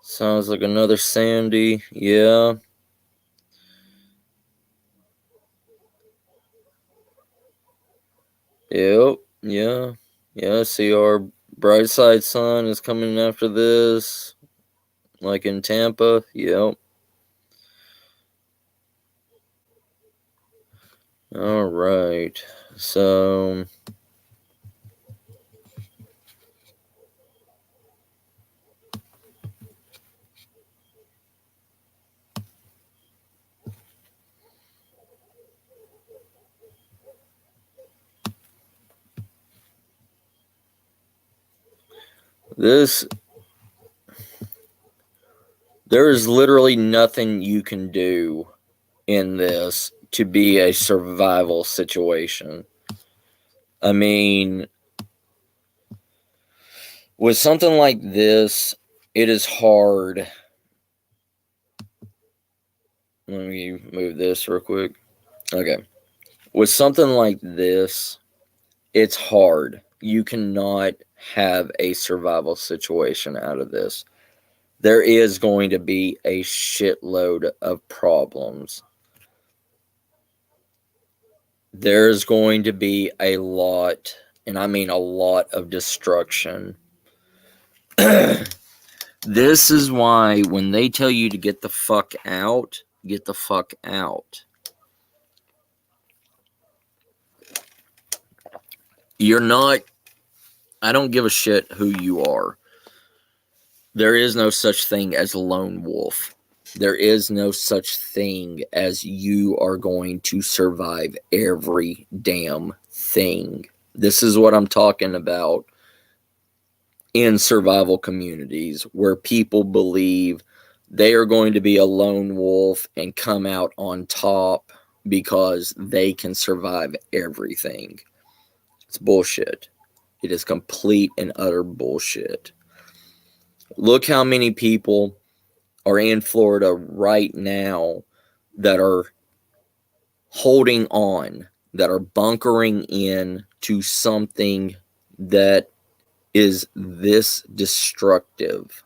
Sounds like another Sandy. Yeah. Yep. Yeah. Yeah. See, our bright side sun is coming after this. Like in Tampa. Yep. All right. So. There is literally nothing you can do in this to be a survival situation. I mean, with something like this, it is hard. Let me move this real quick. Okay. With something like this, it's hard. You cannot have a survival situation out of this. There is going to be a shitload of problems. There's going to be a lot, and I mean a lot of destruction. This is why when they tell you to get the fuck out, get the fuck out. You're not, I don't give a shit who you are. There is no such thing as a lone wolf. There is no such thing as you are going to survive every damn thing. This is what I'm talking about in survival communities where people believe they are going to be a lone wolf and come out on top because they can survive everything. It's bullshit. It is complete and utter bullshit. Look how many people are in Florida right now that are holding on, that are bunkering in to something that is this destructive.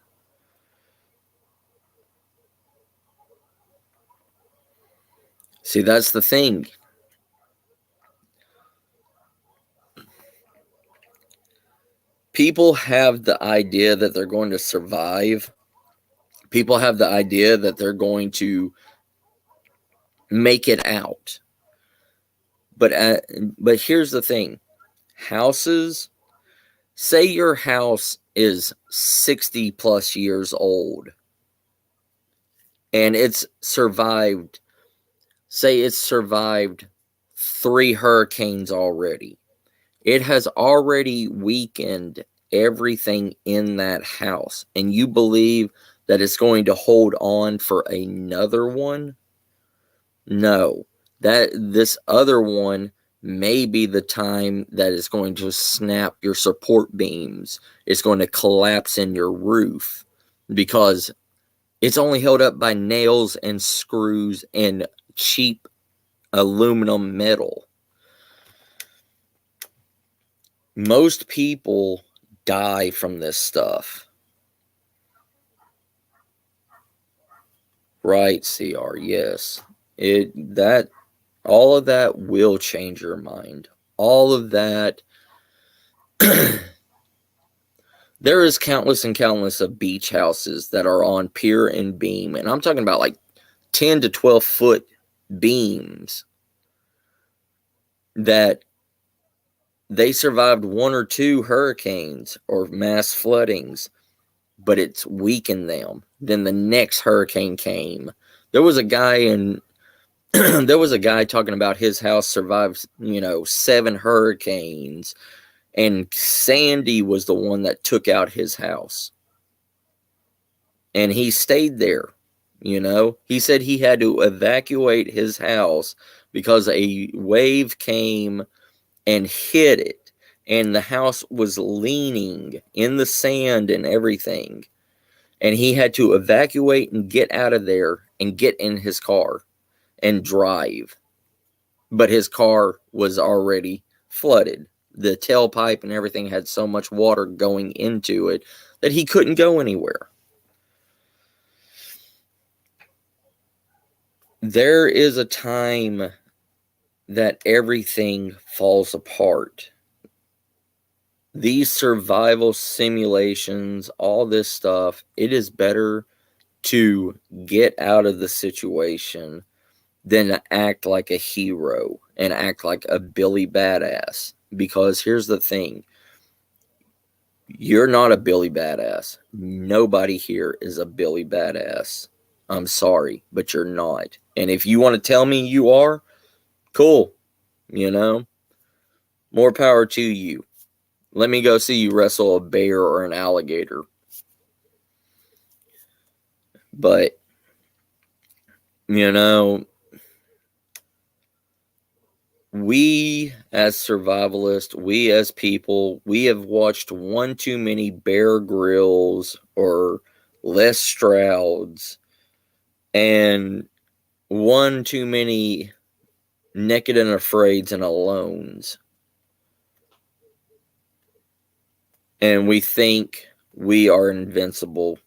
See, that's the thing. People have the idea that they're going to survive. People have the idea that they're going to make it out. But here's the thing. Houses, say your house is 60 plus years old and it's survived, say it's survived 3 hurricanes already. It has already weakened everything in that house, and you believe that it's going to hold on for another one? No. That this other one may be the time that is going to snap your support beams. It's going to collapse in your roof because it's only held up by nails and screws and cheap aluminum metal. Most people die from this stuff. Right, CR, yes. All of that will change your mind. All of that. There is countless and countless of beach houses that are on pier and beam, and I'm talking about like 10 to 12 foot beams that they survived 1 or 2 hurricanes or mass floodings, but it's weakened them. Then the next hurricane came. There was a guy there was a guy talking about his house survived, 7 hurricanes, and Sandy was the one that took out his house. And he stayed there, He said he had to evacuate his house because a wave came and hit it, and the house was leaning in the sand and everything. and he had to evacuate and get out of there and get in his car and drive. But his car was already flooded. The tailpipe and everything had so much water going into it that he couldn't go anywhere. There is a time that everything falls apart. These survival simulations, all this stuff, it is better to get out of the situation than to act like a hero and act like a Billy Badass. Because here's the thing, you're not a Billy Badass. Nobody here is a Billy Badass. I'm sorry, but you're not. And if you want to tell me you are, cool. More power to you. Let me go see you wrestle a bear or an alligator. But, we as survivalists, we as people, we have watched one too many Bear Grylls or Les Strouds and one too many Naked and Afraids and Alones. And we think we are invincible.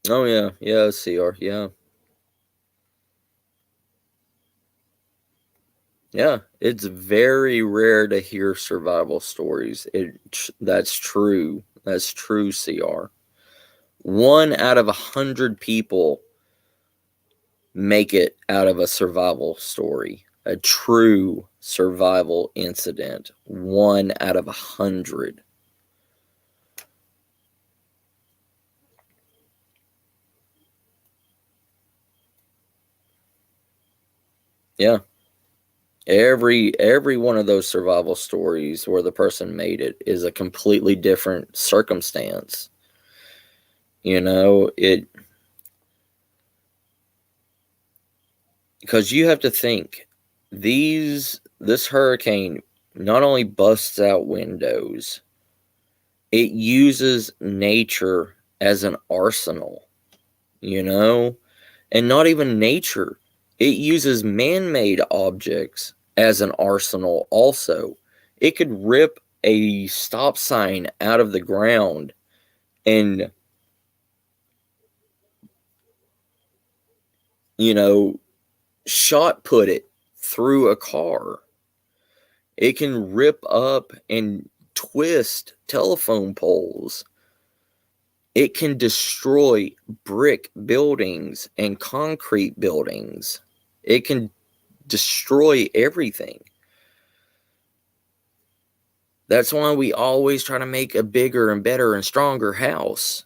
Oh, yeah. Yeah, CR. Yeah. Yeah. It's very rare to hear survival stories. That's true. That's true, CR. 1 out of 100 people make it out of a survival story. A true survival incident. 1 out of 100. Yeah. Every one of those survival stories where the person made it is a completely different circumstance. Because you have to think, this hurricane not only busts out windows, it uses nature as an arsenal, and not even nature. It uses man-made objects as an arsenal also. It could rip a stop sign out of the ground and, shot put it through a car. It can rip up and twist telephone poles. It can destroy brick buildings and concrete buildings. It can destroy everything. That's why we always try to make a bigger and better and stronger house.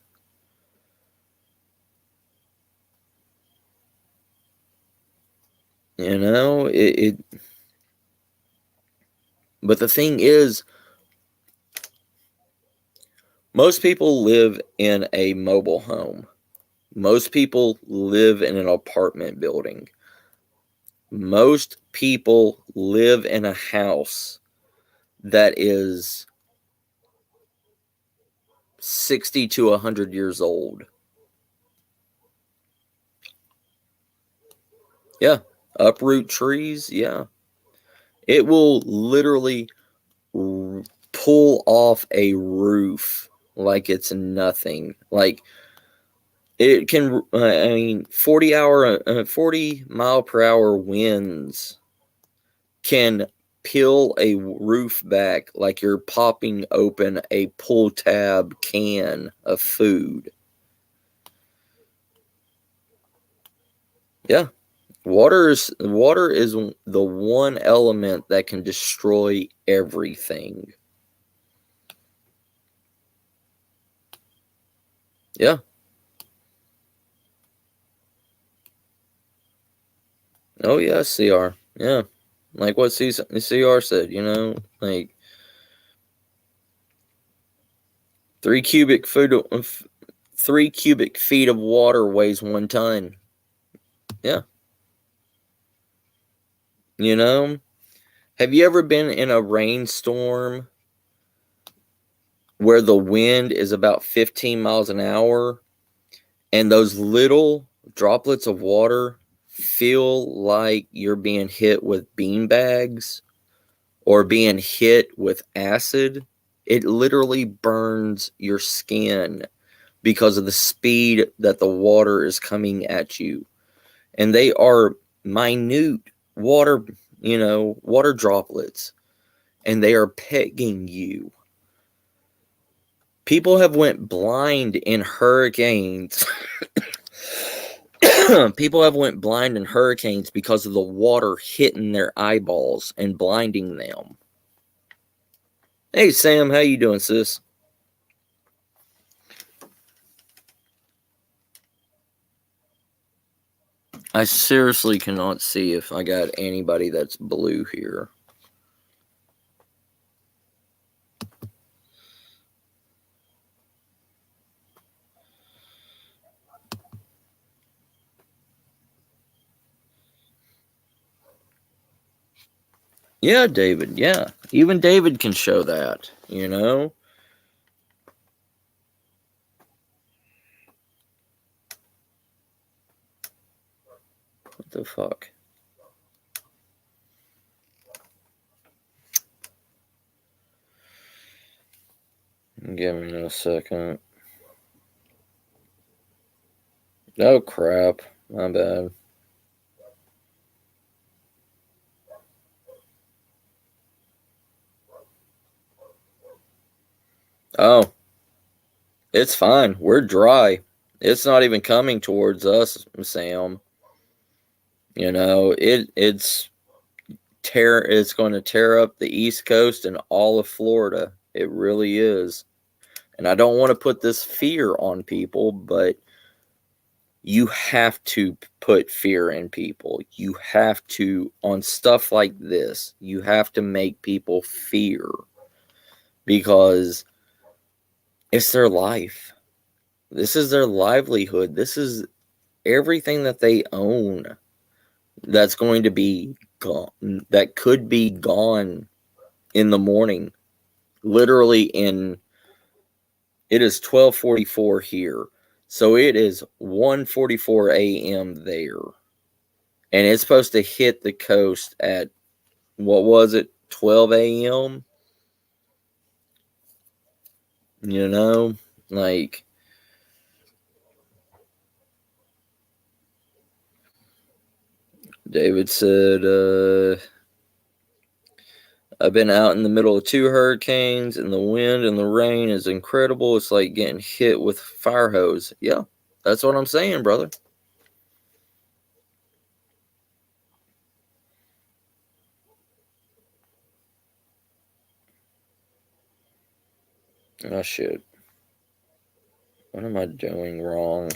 But the thing is, most people live in a mobile home. Most people live in an apartment building. Most people live in a house that is 60 to 100 years old. Yeah. Uproot trees. Yeah. It will literally pull off a roof like it's nothing. Like, it can, 40 mile per hour winds can peel a roof back like you're popping open a pull tab can of food. Yeah. Water is the one element that can destroy everything. Yeah. Oh yeah, CR. Yeah. Like what CR said, like 3 cubic foot 3 cubic feet of water weighs 1 ton. Yeah. You know? Have you ever been in a rainstorm where the wind is about 15 miles an hour and those little droplets of water feel like you're being hit with bean bags or being hit with acid? It literally burns your skin because of the speed that the water is coming at you. And they are minute water, water droplets, and they are pegging you. People have went blind in hurricanes. People have went blind in hurricanes because of the water hitting their eyeballs and blinding them. Hey Sam, how you doing, sis? I seriously cannot see if I got anybody that's blue here. Yeah, David, yeah. Even David can show that, What the fuck? Give me a second. Oh, crap. My bad. Oh, it's fine. We're dry. It's not even coming towards us, Sam. It's going to tear up the East Coast and all of Florida. It really is. And I don't want to put this fear on people, but you have to put fear in people. You have to, on stuff like this, you have to make people fear because it's their life. This is their livelihood. This is everything that they own that's going to be gone, that could be gone in the morning. Literally it is 12:44 here. So it is 1:44 a.m. there. And it's supposed to hit the coast at, what was it, 12 a.m.? Like, David said, I've been out in the middle of 2 hurricanes, and the wind and the rain is incredible. It's like getting hit with fire hose. Yeah, that's what I'm saying, brother. Oh, shit. What am I doing wrong?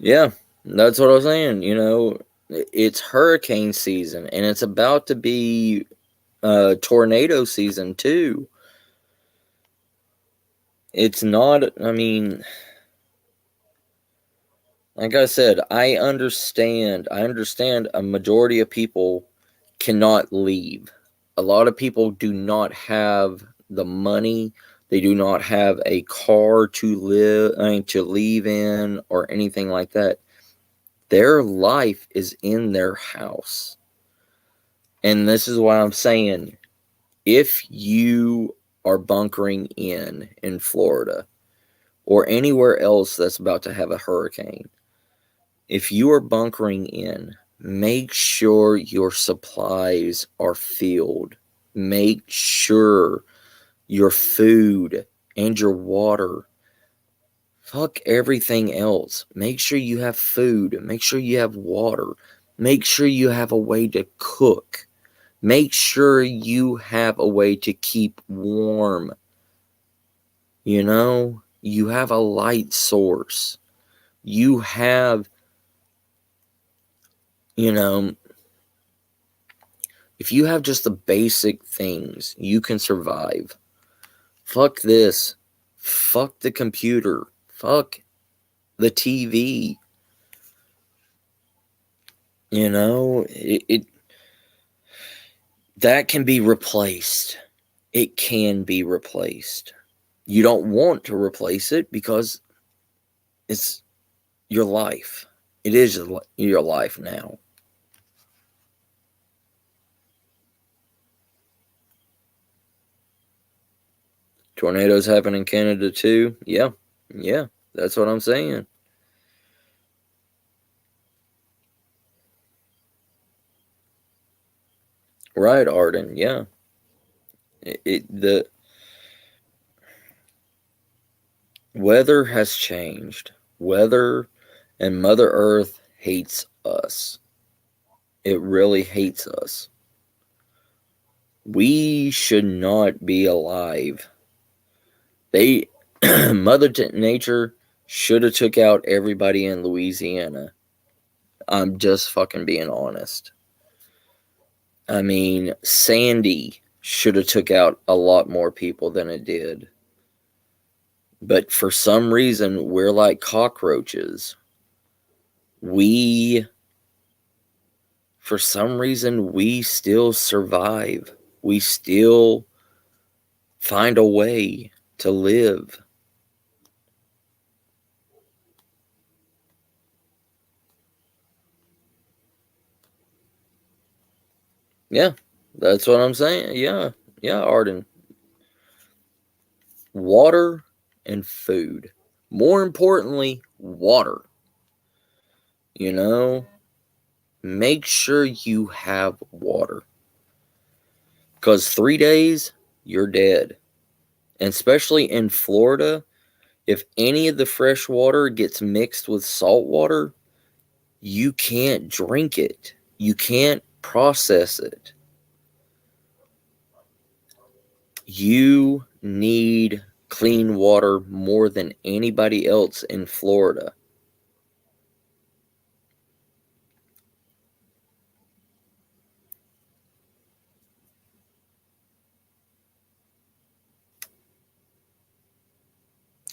Yeah, that's what I was saying. It's hurricane season, and it's about to be tornado season too. It's not, like I said, I understand a majority of people cannot leave. A lot of people do not have the money. They do not have a car to leave in or anything like that. Their life is in their house. And this is why I'm saying, if you are bunkering in Florida or anywhere else that's about to have a hurricane, if you are bunkering in, make sure your supplies are filled. Make sure your food and your water. Fuck everything else. Make sure you have food. Make sure you have water. Make sure you have a way to cook. Make sure you have a way to keep warm. You have a light source. You have, if you have just the basic things, you can survive. Fuck this. Fuck the computer. Fuck the TV. It that can be replaced. It can be replaced. You don't want to replace it because it's your life. It is your life now. Tornadoes happen in Canada too. Yeah, that's what I'm saying. Right, Arden. Yeah, the weather has changed. Weather and Mother Earth hates us. It really hates us. We should not be alive. Mother Nature should have took out everybody in Louisiana. I'm just fucking being honest. I mean, Sandy should have took out a lot more people than it did. But for some reason, we're like cockroaches. For some reason, we still survive. We still find a way to live. Yeah, that's what I'm saying. Yeah, Arden. Water and food. More importantly, water. Make sure you have water. Because 3 days, you're dead. And especially in Florida, if any of the fresh water gets mixed with salt water, you can't drink it. You can't process it. You need clean water more than anybody else in Florida.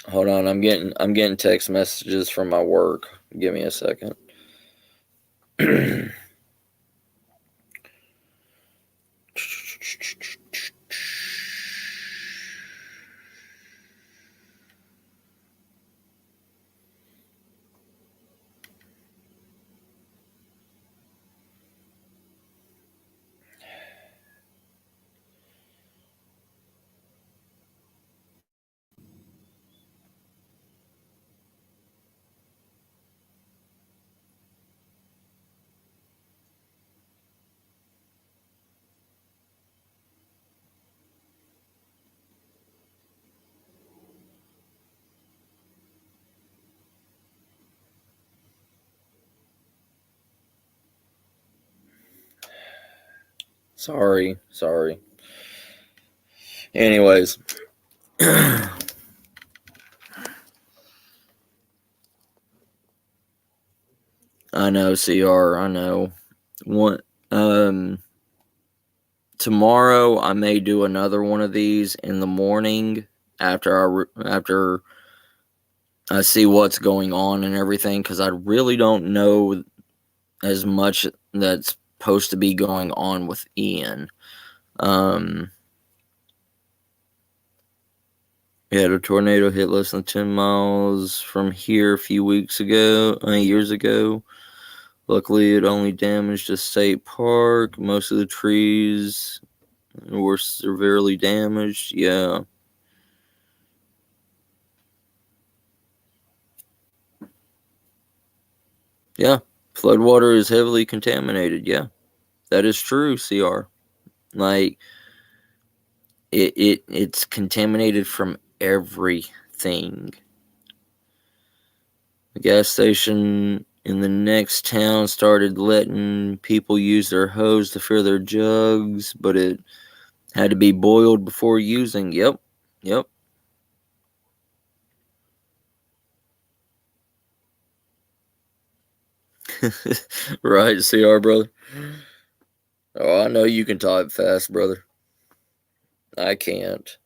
Hold on, I'm getting text messages from my work. Give me a second. Sorry. Anyways. I know, CR, I know. Tomorrow I may do another one of these in the morning after I see what's going on and everything, because I really don't know as much that's supposed to be going on with Ian. Yeah, the tornado hit less than 10 miles from here a few years ago. Luckily, it only damaged a state park. Most of the trees were severely damaged. Yeah. Yeah. Floodwater is heavily contaminated. Yeah. That is true, CR. Like, it's contaminated from everything. The gas station in the next town started letting people use their hose to fill their jugs, but it had to be boiled before using. Yep. Right, CR, brother? Oh, I know you can type fast, brother. I can't.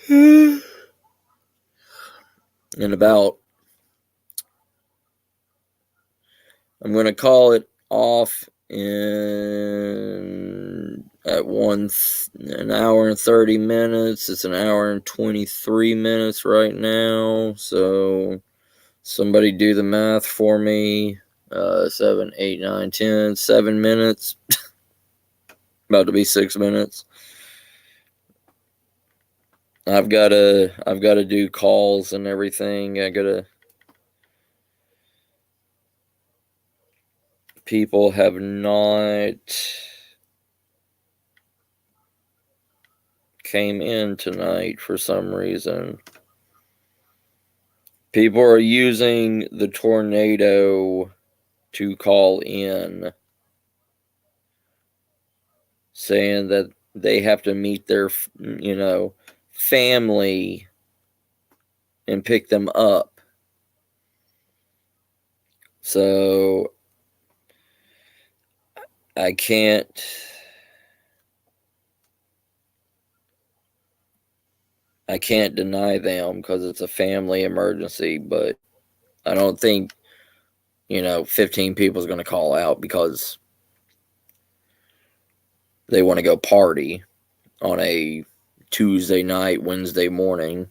In about, I'm going to call it off in at an hour and 30 minutes. It's an hour and 23 minutes right now. So somebody do the math for me. 7, 8, 9, 10, 7 minutes. About to be 6 minutes. I've gotta do calls and everything. People have not came in tonight for some reason. People are using the tornado to call in, saying that they have to meet their, family and pick them up. So I can't deny them because it's a family emergency, but I don't think 15 people is going to call out because they want to go party on a Tuesday night, Wednesday morning.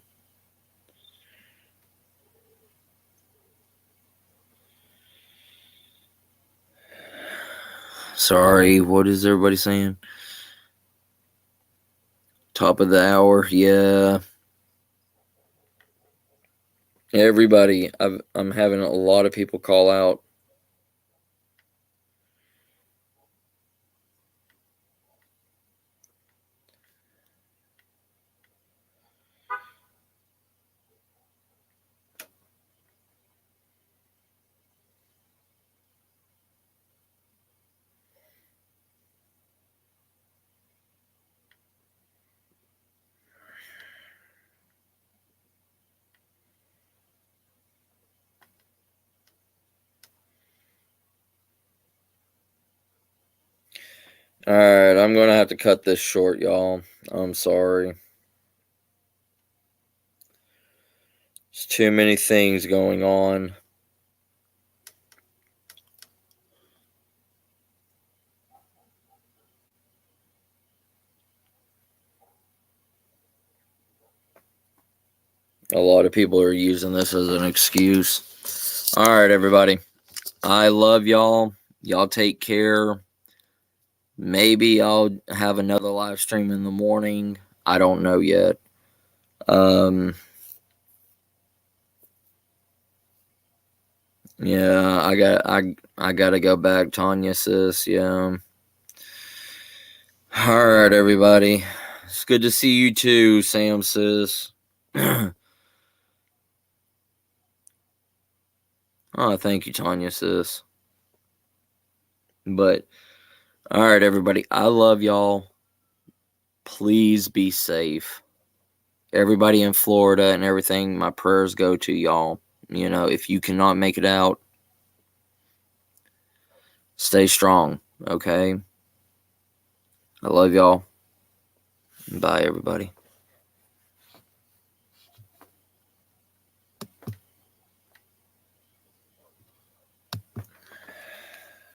Sorry, what is everybody saying? Top of the hour, yeah. Everybody, I'm having a lot of people call out. All right, I'm going to have to cut this short, y'all. I'm sorry. There's too many things going on. A lot of people are using this as an excuse. All right, everybody. I love y'all. Y'all take care. Maybe I'll have another live stream in the morning. I don't know yet. Yeah, I gotta go back, Tanya sis. Yeah. All right, everybody. It's good to see you too, Sam sis. Oh, thank you, Tanya sis. But all right, everybody. I love y'all. Please be safe. Everybody in Florida and everything, my prayers go to y'all. If you cannot make it out, stay strong, okay? I love y'all. Bye, everybody.